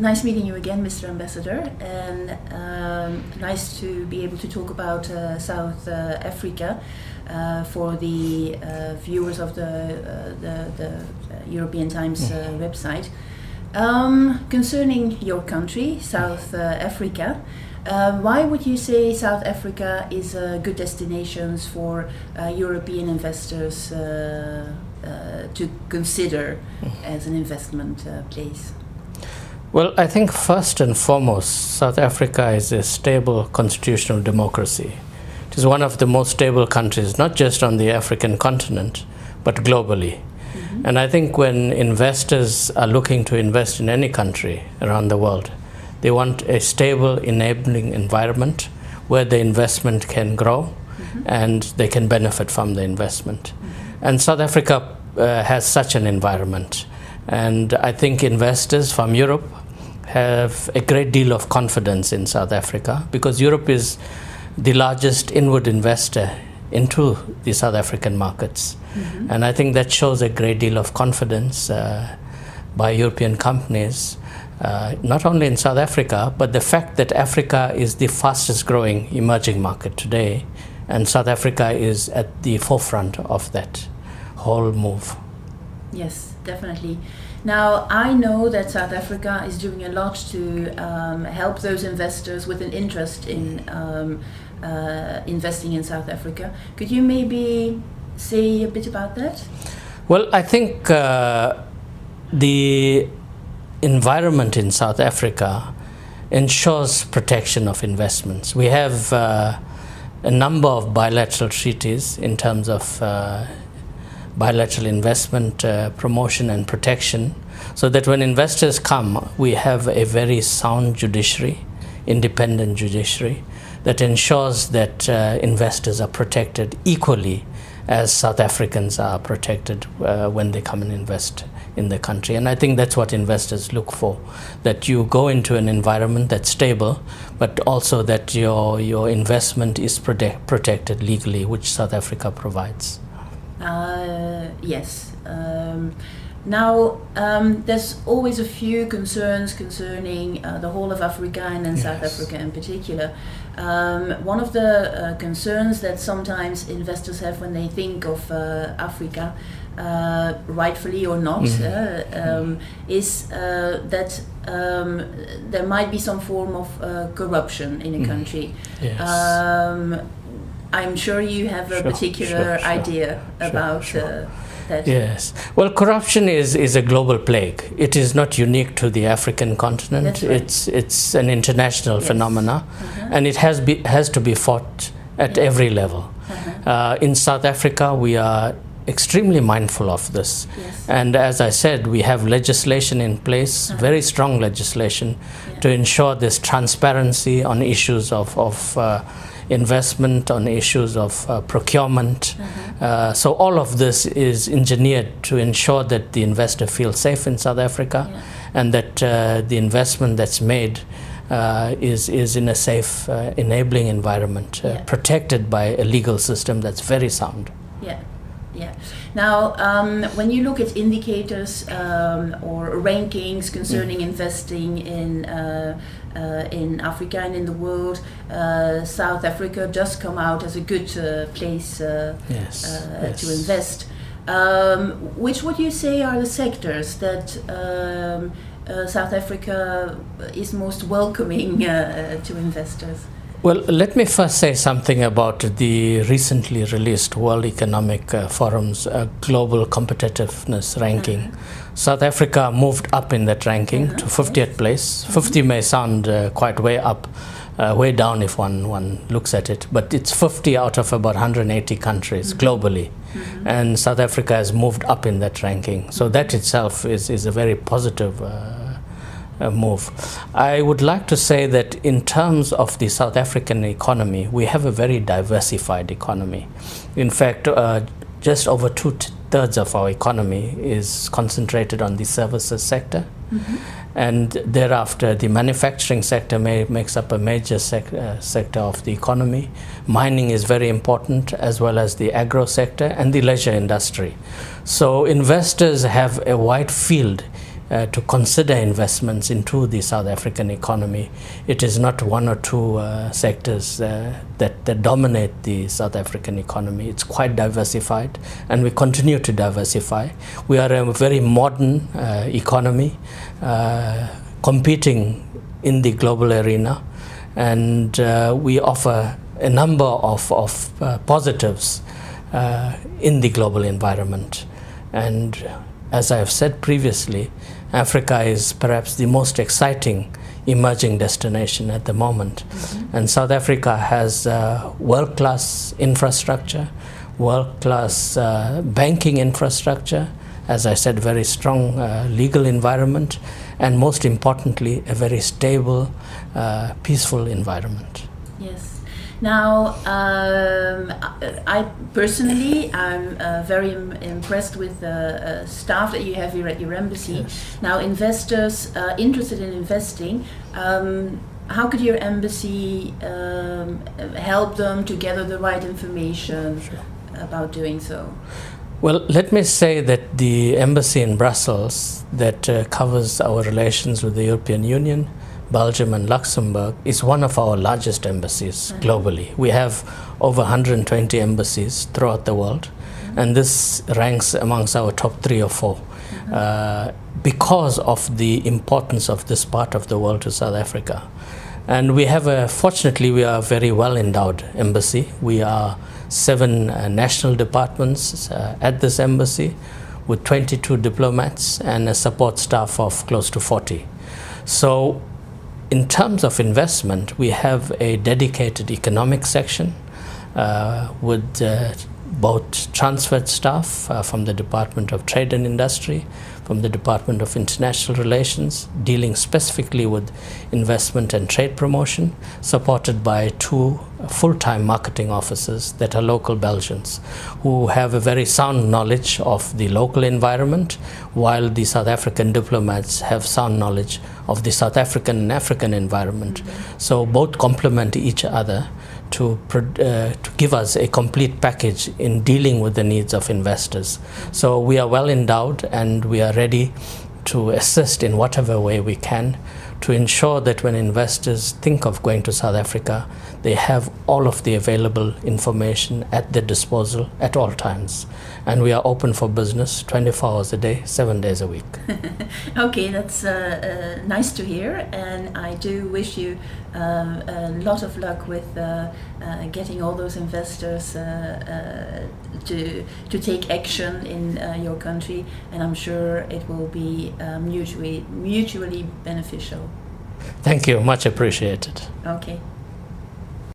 nice meeting you again, Mr. Ambassador, and nice to be able to talk about South Africa for the viewers of the European Times website. Concerning your country, South Africa, why would you say South Africa is a good destination for European investors to consider as an investment place? Well, I think first and foremost, South Africa is a stable constitutional democracy. It is one of the most stable countries, not just on the African continent, but globally. Mm-hmm. And I think when investors are looking to invest in any country around the world, they want a stable, enabling environment where the investment can grow and they can benefit from the investment. And South Africa has such an environment. And I think investors from Europe have a great deal of confidence in South Africa because Europe is the largest inward investor into the South African markets. And I think that shows a great deal of confidence by European companies, not only in South Africa, but the fact that Africa is the fastest growing emerging market today, and South Africa is at the forefront of that whole move. Yes, definitely. Now, I know that South Africa is doing a lot to help those investors with an interest in investing in South Africa. Could you maybe say a bit about that? Well, I think the environment in South Africa ensures protection of investments. We have a number of bilateral treaties in terms of bilateral investment promotion and protection, so that when investors come, we have a very sound judiciary, independent judiciary, that ensures that investors are protected equally as South Africans are protected when they come and invest in the country. And I think that's what investors look for, that you go into an environment that's stable, but also that your investment is protected legally, which South Africa provides. Yes. Now, there's always a few concerns concerning the whole of Africa and then South Africa in particular. One of the concerns that sometimes investors have when they think of Africa, rightfully or not, is that there might be some form of corruption in a country. Yes. I'm sure you have a particular idea about that. Yes. Well, corruption is a global plague. It is not unique to the African continent. That's right. It's an international phenomena, and it has to be fought at every level. In South Africa, we are extremely mindful of this. Yes. And as I said, we have legislation in place, very strong legislation, to ensure this transparency on issues of investment, on issues of procurement. So all of this is engineered to ensure that the investor feels safe in South Africa, and that the investment that's made is in a safe, enabling environment, protected by a legal system that's very sound. Yeah. Now, when you look at indicators or rankings concerning investing in Africa and in the world, South Africa does come out as a good place to invest. Which would you say are the sectors that South Africa is most welcoming to investors? Well, let me first say something about the recently released World Economic Forum's Global Competitiveness Ranking. South Africa moved up in that ranking to 50th place. 50 may sound quite way up, way down if one looks at it, but it's 50 out of about 180 countries globally. And South Africa has moved up in that ranking. So that itself is a very positive move. I would like to say that in terms of the South African economy, we have a very diversified economy. In fact, just over 2/3 of our economy is concentrated on the services sector. And thereafter, the manufacturing sector makes up a major sector of the economy. Mining is very important, as well as the agro sector and the leisure industry. So investors have a wide field to consider investments into the South African economy. It is not one or two sectors that dominate the South African economy. It's quite diversified, and we continue to diversify. We are a very modern economy, competing in the global arena, and we offer a number of positives in the global environment. And as I have said previously, Africa is perhaps the most exciting emerging destination at the moment. Mm-hmm. And South Africa has world-class infrastructure, world-class banking infrastructure, as I said, very strong legal environment, and most importantly, a very stable, peaceful environment. Yes. Now, I personally, I'm very impressed with the staff that you have here at your embassy. Yes. Now, investors interested in investing, how could your embassy help them to gather the right information about doing so? Well, let me say that the embassy in Brussels that covers our relations with the European Union, Belgium and Luxembourg is one of our largest embassies globally. We have over 120 embassies throughout the world, and this ranks amongst our top 3 or 4 because of the importance of this part of the world to South Africa. And we have fortunately, we are a very well endowed embassy. We are 7 national departments at this embassy with 22 diplomats and a support staff of close to 40. So in terms of investment, we have a dedicated economic section with both transferred staff from the Department of Trade and Industry, from the Department of International Relations, dealing specifically with investment and trade promotion, supported by 2 full-time marketing officers that are local Belgians, who have a very sound knowledge of the local environment, while the South African diplomats have sound knowledge of the South African and African environment. So both complement each other to give us a complete package in dealing with the needs of investors. So we are well endowed, and we are ready to assist in whatever way we can to ensure that when investors think of going to South Africa, they have all of the available information at their disposal at all times. And we are open for business 24 hours a day, 7 days a week. Okay, that's nice to hear, and I do wish you a lot of luck with getting all those investors to take action in your country, and I'm sure it will be mutually beneficial. Thank you, much appreciated. Okay.